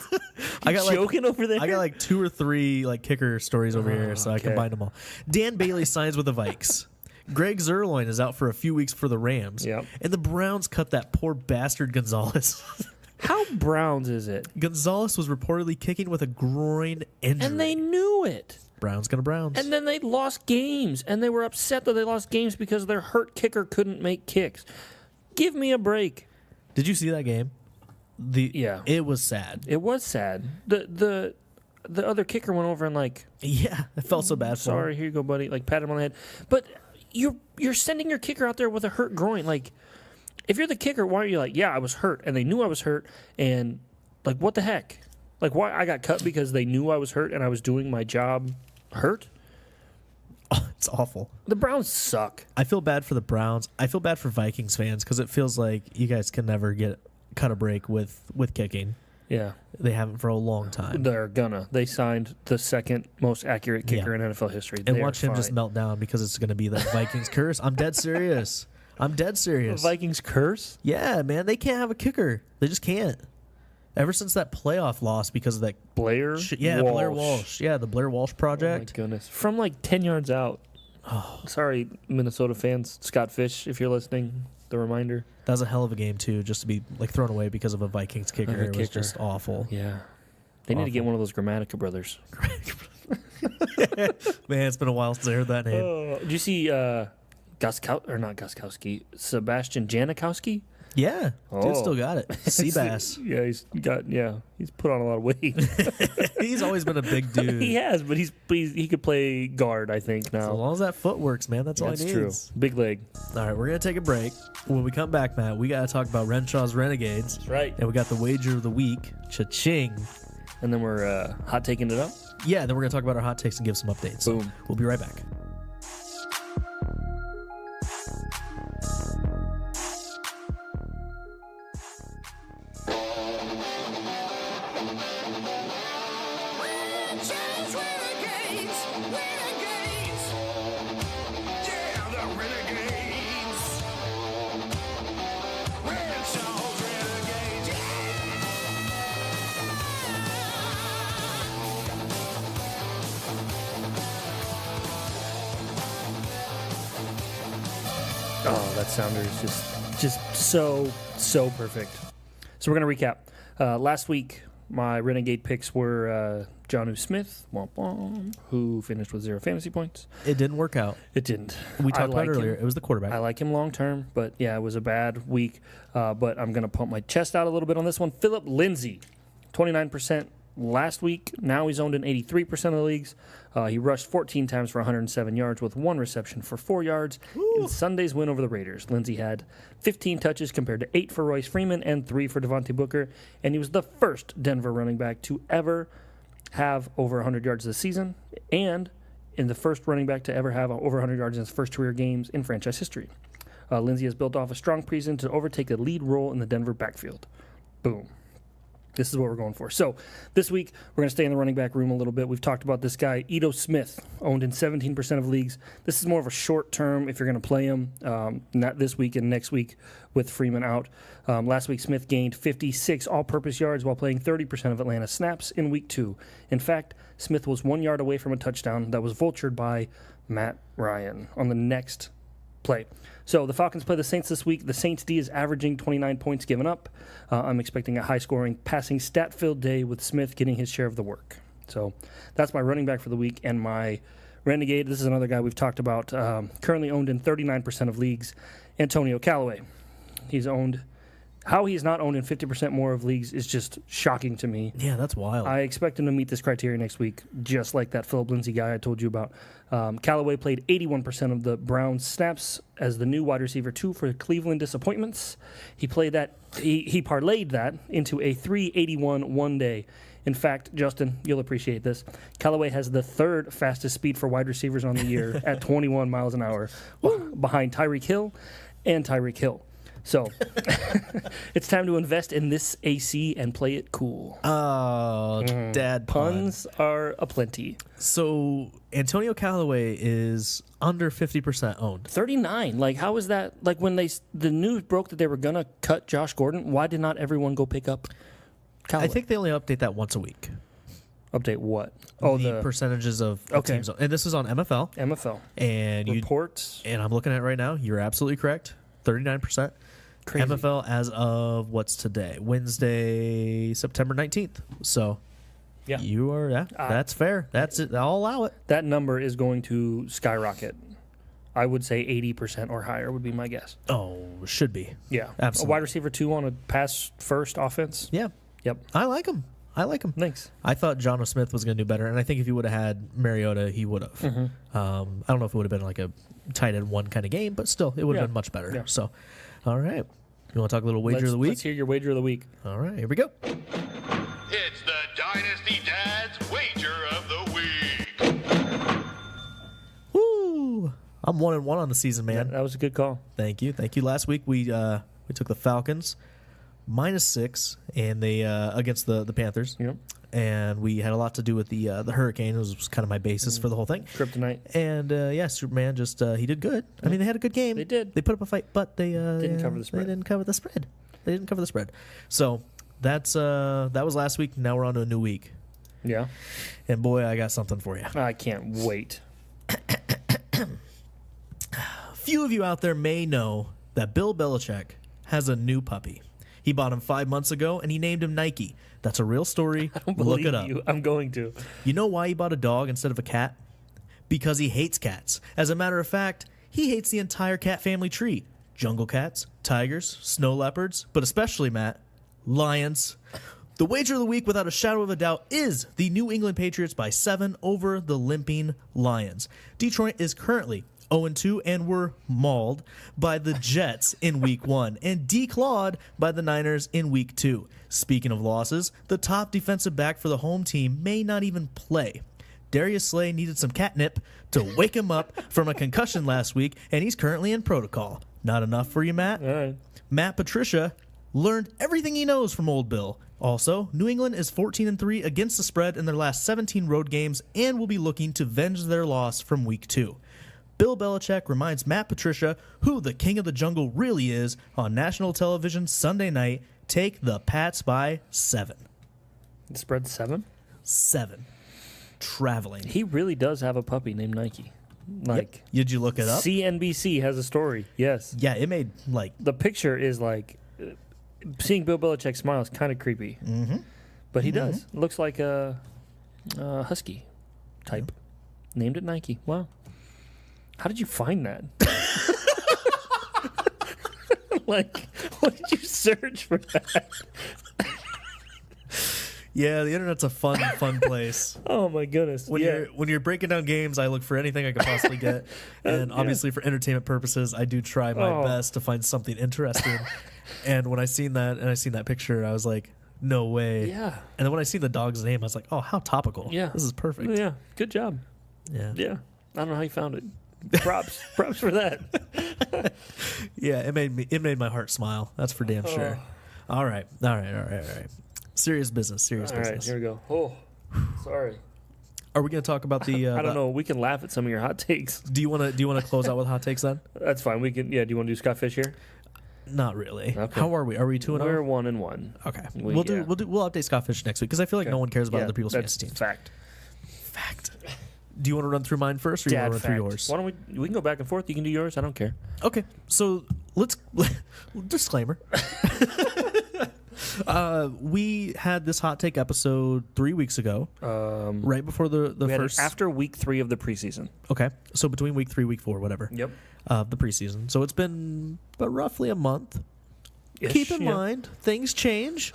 I got like joking over there. I got like 2 or 3 like kicker stories over here, so I okay. combined them all. Dan Bailey signs with the Vikes. Greg Zerloin is out for a few weeks for the Rams. Yep. And the Browns cut that poor bastard Gonzalez. How Browns is it? Gonzalez was reportedly kicking with a groin injury. And they knew it. Browns gonna Browns. And then they lost games, and they were upset that they lost games because their hurt kicker couldn't make kicks. Give me a break. Did you see that game? Yeah. It was sad. It was sad. The other kicker went over and like, Yeah, it felt so bad for him. sorry, here you go, buddy. Like pat him on the head. But you're sending your kicker out there with a hurt groin. Like, if you're the kicker, why are you like, yeah, I was hurt, and they knew I was hurt, and like, what the heck? Like, why I got cut because they knew I was hurt and I was doing my job hurt? Oh, it's awful. The Browns suck. I feel bad for the Browns. I feel bad for Vikings fans because it feels like you guys can never cut a break with kicking. Yeah. They haven't for a long time. They're gonna. They signed the second most accurate kicker in NFL history. And They are watch him just fine. melt down because it's going to be that Vikings curse. I'm dead serious. The Vikings curse? Yeah, man, they can't have a kicker. They just can't. Ever since that playoff loss because of that Blair Blair Walsh. Yeah, the Blair Walsh Oh my project. goodness. From like 10 yards out. Oh. Sorry, Minnesota fans. Scott Fish, if you're listening, the reminder. That was a hell of a game too, just to be like thrown away because of a Vikings kicker. It was just awful. Yeah. They need to get one of those Grammatica brothers. Man, it's been a while since I heard that name. Did you see Sebastian Janikowski? Yeah, Oh. dude still got it. Seabass. Yeah, he's put on a lot of weight. He's always been a big dude. He has, but he could play guard, I think, now. As long as that foot works, man, that's all That's he true. needs. Big leg. All right, we're going to take a break. When we come back, Matt, we got to talk about Renshaw's Renegades. That's right. And we got the wager of the week, cha-ching. And then we're hot taking it up. Yeah, then we're going to talk about our hot takes and give some updates. So Boom. we'll be right back. Oh, that sounder is just so perfect. So we're gonna recap. Last week My Renegade picks were Jonnu Smith, who finished with 0 fantasy points. It didn't work out. It didn't. We talked about like it earlier. him. It was the quarterback. I like him long term, but yeah, it was a bad week. But I'm going to pump my chest out a little bit on this one. Philip Lindsay, 29% last week. Now he's owned in 83% of the leagues. He rushed 14 times for 107 yards with 1 reception for 4 yards in Sunday's win over the Raiders. Lindsay had 15 touches compared to 8 for Royce Freeman and 3 for Devontae Booker, and he was the first Denver running back to ever have over 100 yards this season, and in the first running back to ever have over 100 yards in his first career games in franchise history. Lindsay has built off a strong preseason to overtake the lead role in the Denver backfield. Boom. This is what we're going for. So this week, we're going to stay in the running back room a little bit. We've talked about this guy, Ito Smith, owned in 17% of leagues. This is more of a short term if you're going to play him, not this week and next week with Freeman out. Last week, Smith gained 56 all-purpose yards while playing 30% of Atlanta snaps in week 2. In fact, Smith was 1 yard away from a touchdown that was vultured by Matt Ryan on the next play. So the Falcons play the Saints this week. The Saints D is averaging 29 points given up. I'm expecting a high-scoring, passing, stat-filled day with Smith getting his share of the work. So that's my running back for the week. And my Renegade, this is another guy we've talked about, currently owned in 39% of leagues, Antonio Callaway. He's owned... How he's not owned in 50% more of leagues is just shocking to me. Yeah, that's wild. I expect him to meet this criteria next week, just like that Philip Lindsay guy I told you about. Callaway played 81% of the Browns snaps as the new wide receiver 2 for Cleveland Disappointments. He played that. He parlayed that into a 381 one day. In fact, Justin, you'll appreciate this. Callaway has the 3rd fastest speed for wide receivers on the year at 21 miles an hour, behind Tyreek Hill and Tyreek Hill. So it's time to invest in this AC and play it cool. Oh, dad Puns are aplenty. So Antonio Callaway is under 50% owned. 39. Like, how is that? Like, when the news broke that they were going to cut Josh Gordon, why did not everyone go pick up Callaway? I think they only update that once a week. Update what? Oh, the percentages of Okay. teams. And this is on MFL. MFL. And Reports. And I'm looking at it right now. You're absolutely correct. 39%. Crazy. MFL as of what's today? Wednesday, September 19th. So Yeah. you are, that's fair. That's it. I'll allow it. That number is going to skyrocket. I would say 80% or higher would be my guess. Oh, should be. Yeah. Absolutely. A wide receiver 2 on a pass-first offense. Yeah. Yep. I like him. Thanks. I thought Jonnu Smith was going to do better, and I think if he would have had Mariota, he would have. Mm-hmm. I don't know if it would have been like a tight end one kind of game, but still, it would have Yeah. been much better. Yeah. So, all right. You want to talk a little wager of the week? Let's hear your wager of the week. All right, here we go. It's the Dynasty Dad's Wager of the Week. Woo! I'm 1-1 on the season, man. That was a good call. Thank you. Last week we took the Falcons -6 and they against the Panthers. Yep. And we had a lot to do with the hurricane. It was kind of my basis for the whole thing. Kryptonite. And Superman just he did good. I mean, they had a good game. They did. They put up a fight, but they Didn't cover the spread. They didn't cover the spread. So that was last week. Now we're on to a new week. Yeah. And boy, I got something for you. I can't wait. Few of you out there may know that Bill Belichick has a new puppy. He bought him 5 months ago, and he named him Nike. That's a real story. Look Believe it up. you. I'm going to. You know why he bought a dog instead of a cat? Because he hates cats. As a matter of fact, he hates the entire cat family tree. Jungle cats, tigers, snow leopards, but especially, Matt, lions. The wager of the week, without a shadow of a doubt, is the New England Patriots by 7 over the limping Lions. Detroit is currently 0-2 and were mauled by the Jets in Week 1 and declawed by the Niners in Week 2. Speaking of losses, the top defensive back for the home team may not even play. Darius Slay needed some catnip to wake him up from a concussion last week, and he's currently in protocol. Not enough for you, Matt? All right. Matt Patricia learned everything he knows from Old Bill. Also, New England is 14-3 against the spread in their last 17 road games and will be looking to venge their loss from Week 2. Bill Belichick reminds Matt Patricia who the king of the jungle really is on national television Sunday night. Take the Pats by 7. The spread 7? 7. Traveling. He really does have a puppy named Nike. Like, Did you look it up? CNBC has a story. Yes. Yeah, it made like The picture is like seeing Bill Belichick smile is kind of creepy. Mm-hmm. But he does. Looks like a husky type. Named it Nike. Wow. How did you find that? Like, what did you search for that? Yeah, the internet's a fun place. Oh my goodness. When you're breaking down games, I look for anything I can possibly get, and obviously for entertainment purposes, I do try my best to find something interesting. And when I seen that picture, I was like, no way. Yeah. And then when I seen the dog's name, I was like, oh, how topical. Yeah. This is perfect. Yeah. Good job. Yeah. Yeah. I don't know how you found it. Props for that. Yeah, it made my heart smile. That's for damn sure. All right. Serious business. All right, here we go. Oh, sorry. Are we going to talk about the? I don't know. We can laugh at some of your hot takes. Do you want to close out with hot takes then? That's fine. We can. Yeah. Do you want to do Scott Fish here? Not really. Okay. How are we? Are we 2-0? We're 1-1. Okay. We'll We'll update Scott Fish next week because I feel like no one cares about other people's that's fantasy teams. Fact. Do you want to run through mine first, or you want to run through yours? Why don't we can go back and forth. You can do yours. I don't care. Okay. So let's disclaimer. We had this hot take episode 3 weeks ago, right before the We had first. it after week 3 of the preseason. Okay, so between week 3, week 4, whatever. Yep. Of the preseason. So it's been roughly a month. Keep in mind, things change,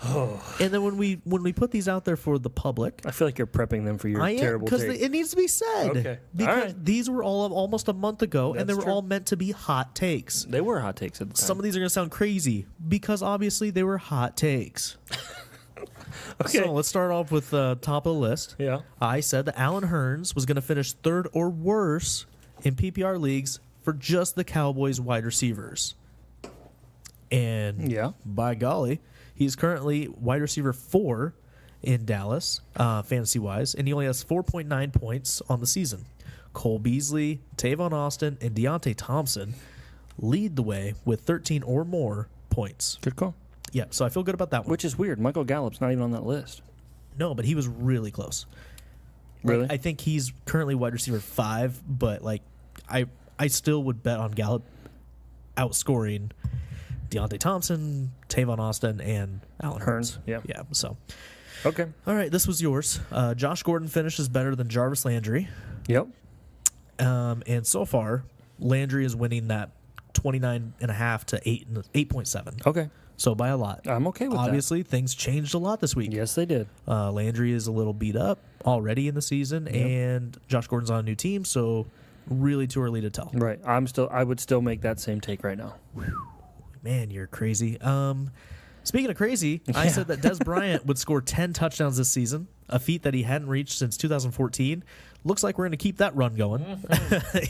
and then when we put these out there for the public, I feel like you're prepping them for your terrible because take. it needs to be said. Okay. Because All right. these were all almost a month ago, and they That's were true. all meant to be hot takes. They were hot takes at the time. Some of these are going to sound crazy because obviously they were hot takes. Okay. So let's start off with the top of the list. Yeah. I said that Alan Hearns was going to finish third or worse in PPR leagues for just the Cowboys wide receivers. And by golly, he's currently wide receiver 4 in Dallas, fantasy-wise, and he only has 4.9 points on the season. Cole Beasley, Tavon Austin, and Deontay Thompson lead the way with 13 or more points. Good call. Yeah, so I feel good about that one. Which is weird. Michael Gallup's not even on that list. No, but he was really close. Really? I think he's currently wide receiver 5, but I still would bet on Gallup outscoring Deontay Thompson, Tavon Austin, and Alan Hearns. Yeah. Yeah, so. Okay. All right, this was yours. Josh Gordon finishes better than Jarvis Landry. Yep. And so far, Landry is winning that 29.5 to 8.7. Okay. So by a lot. I'm okay with Obviously, things changed a lot this week. that. Yes, they did. Landry is a little beat up already in the season, and Josh Gordon's on a new team, so really too early to tell. Right. I would still make that same take right now. Man, you're crazy. Speaking of crazy, I said that Des Bryant would score 10 touchdowns this season, a feat that he hadn't reached since 2014. Looks like we're going to keep that run going.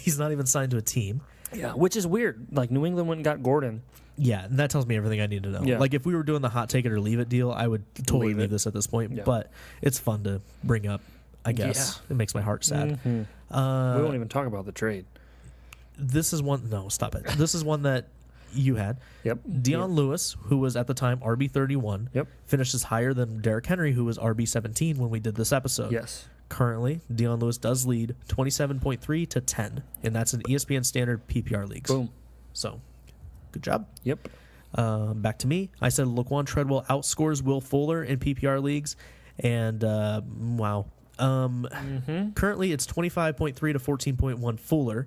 He's not even signed to a team. Yeah, which is weird. Like, New England went and got Gordon. Yeah, and that tells me everything I need to know. Yeah. Like, if we were doing the hot take it or leave it deal, I would totally leave this at this point. Yeah. But it's fun to bring up, I guess. It makes my heart sad. We won't even talk about the trade. This is one... No, stop it. This is one that you had. Yep. Deion Lewis, who was at the time RB31, Yep. finishes higher than Derrick Henry, who was RB17 when we did this episode. Yes. Currently, Deion Lewis does lead 27.3 to 10, and that's in ESPN standard PPR leagues. Boom. So, good job. Yep. Back to me. I said Laquan Treadwell outscores Will Fuller in PPR leagues, and wow. Currently, it's 25.3 to 14.1 Fuller,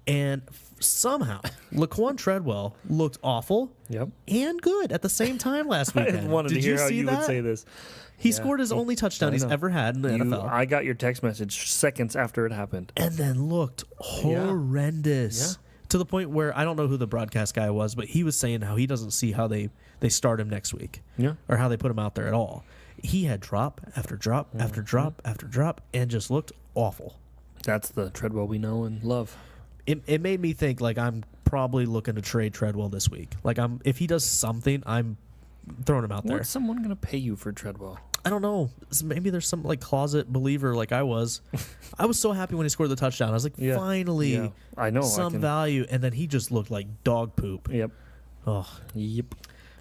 and somehow Laquan Treadwell looked awful Yep. and good at the same time last weekend. I wanted Did to hear you how see you that? would say this. He scored his only touchdown he's know. ever had in the NFL. I got your text message seconds after it happened. And then looked horrendous. To the point where I don't know who the broadcast guy was, but he was saying how he doesn't see how they start him next week. Yeah. Or how they put him out there at all. He had drop after drop after drop after drop and just looked awful. That's the Treadwell we know and love. It made me think like I'm probably looking to trade Treadwell this week. Like if he does something, I'm throwing him out there. What's someone going to pay you for Treadwell? I don't know. Maybe there's some like closet believer like I was. I was so happy when he scored the touchdown. I was like, Yeah. finally, Yeah. I know. some value. And then he just looked like dog poop. Yep. Oh, Yep.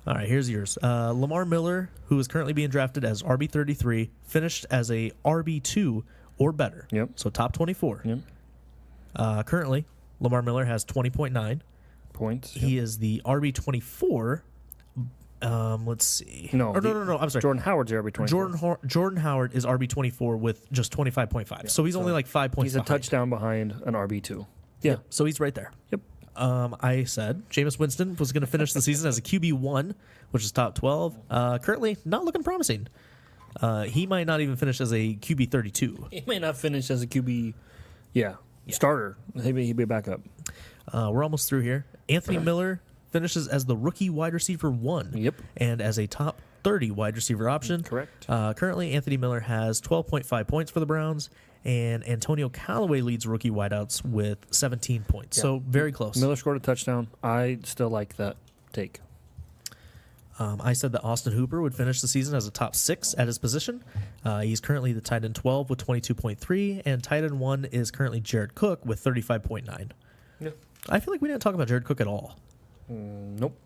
all right. Here's yours. Lamar Miller, who is currently being drafted as RB33, finished as a RB2 or better. Yep. So top 24. Yep. Currently, Lamar Miller has 20.9. Points. He is the RB24 Let's see. No, No. I'm sorry. Jordan Howard's RB24. Jordan Howard is RB24 with just 25.5. So he's only like 5 points He's a behind. touchdown behind an RB2. Yeah. So he's right there. Yep. I said Jameis Winston was going to finish the season as a QB1, which is top 12. Currently, not looking promising. He might not even finish as a QB32. He may not finish as a QB, starter. He'd be a backup. We're almost through here. Anthony Miller finishes as the rookie wide receiver 1. Yep. And as a top 30 wide receiver option. Correct. Currently, Anthony Miller has 12.5 points for the Browns, and Antonio Callaway leads rookie wideouts with 17 points. So very close. Miller scored a touchdown. I still like that take. I said that Austin Hooper would finish the season as a top 6 at his position. He's currently the tight end 12 with 22.3, and tight end 1 is currently Jared Cook with 35.9. Yeah. I feel like we didn't talk about Jared Cook at all. Nope.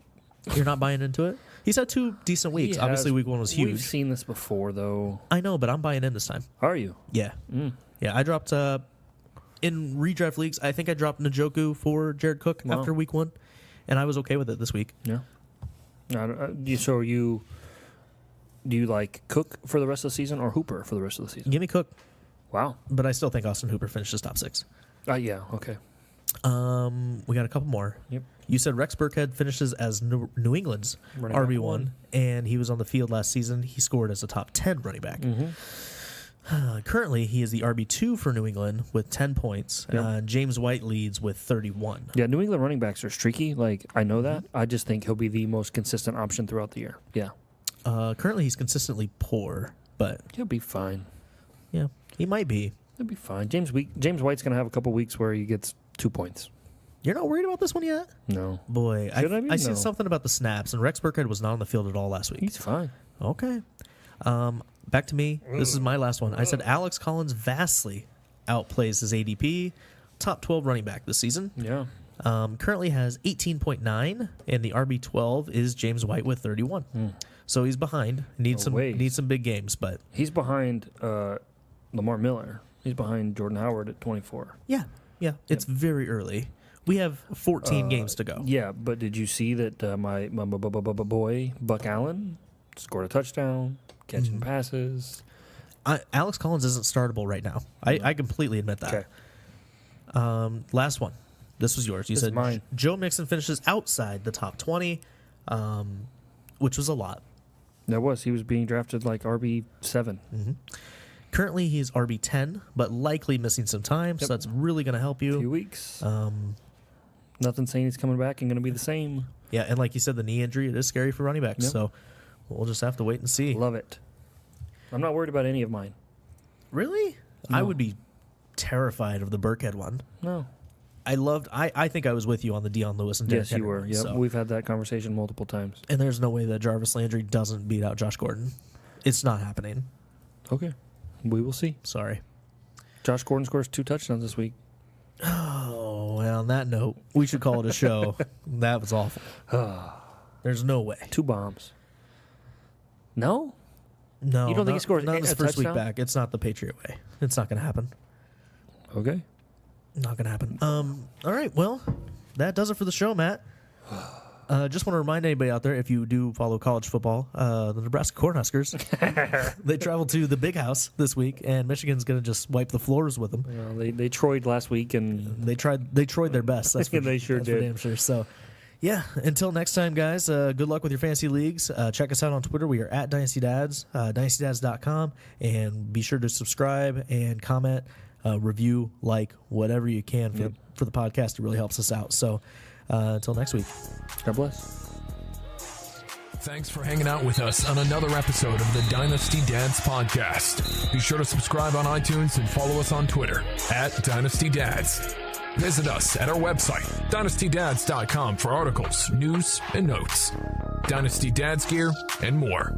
You're not buying into it? He's had 2 decent weeks. He Obviously, has. week 1 was huge. We've seen this before, though. I know, but I'm buying in this time. Are you? Yeah. Yeah, I dropped in redraft leagues. I think I dropped Njoku for Jared Cook after week 1, and I was okay with it this week. Yeah. So do you like Cook for the rest of the season or Hooper for the rest of the season? Give me Cook, Wow. but I still think Austin Hooper finishes top 6. Yeah. Okay. We got a couple more. Yep. You said Rex Burkhead finishes as New England's Running back RB1, one. and he was on the field last season. He scored as a top 10 running back. Currently, he is the RB2 for New England with 10 points. Yep. James White leads with 31. Yeah, New England running backs are streaky. Like, I know that. I just think he'll be the most consistent option throughout the year. Yeah. Currently, he's consistently poor, but He'll be fine. yeah, he might be. He'll be fine. James White's going to have a couple weeks where he gets 2 points. You're not worried about this one yet? No. Boy, Should I be? I seen No. something about the snaps, and Rex Burkhead was not on the field at all last week. He's fine. Okay. Back to me. This is my last one. I said Alex Collins vastly outplays his ADP. Top 12 running back this season. Yeah. Currently has 18.9, and the RB12 is James White with 31. So he's behind. Needs some big games, but He's behind Lamar Miller. He's behind Jordan Howard at 24. yeah. It's very early. We have 14 games to go. Yeah, but did you see that my boy, Buck Allen, scored a touchdown, catching passes? Alex Collins isn't startable right now. I completely admit that. Okay. Last one. This was yours. You This said is mine. Joe Mixon finishes outside the top 20, which was a lot. That was. He was being drafted like RB7. Currently, he's RB10, but likely missing some time, so that's really going to help A few you. weeks. Nothing saying he's coming back and going to be the same. Yeah, and like you said, the knee injury, it is scary for running backs, Yep. so we'll just have to wait and see. Love it. I'm not worried about any of mine. Really? I would be terrified of the Burkhead one. No. I think I was with you on the Deion Lewis and Derrick Yes, you Henry were. one, Yep. so- We've had that conversation multiple times. And there's no way that Jarvis Landry doesn't beat out Josh Gordon. It's not happening. Okay. We will see. Sorry. Josh Gordon scores 2 touchdowns this week. Oh, well, on that note, we should call it a show. That was awful. There's no way. 2 bombs. No? No. You don't think he scores not a his first week touchdown? back. It's not the Patriot way. It's not going to happen. Okay. Not going to happen. All right. Well, that does it for the show, Matt. Just want to remind anybody out there, if you do follow college football, the Nebraska Cornhuskers, they traveled to the Big House this week, and Michigan's going to just wipe the floors with them. Well, they Troyed last week, and They tried their best. That's for, They sure that's for did. damn sure. So, yeah. Until next time, guys. Good luck with your fantasy leagues. Check us out on Twitter. We are at Dynasty Dads, dynastydads.com, and be sure to subscribe and comment, review, like whatever you can for the podcast. It really helps us out. So, until next week. God bless. Thanks for hanging out with us on another episode of the Dynasty Dads Podcast. Be sure to subscribe on iTunes and follow us on Twitter at Dynasty Dads. Visit us at our website, dynastydads.com, for articles, news, and notes, Dynasty Dads gear, and more.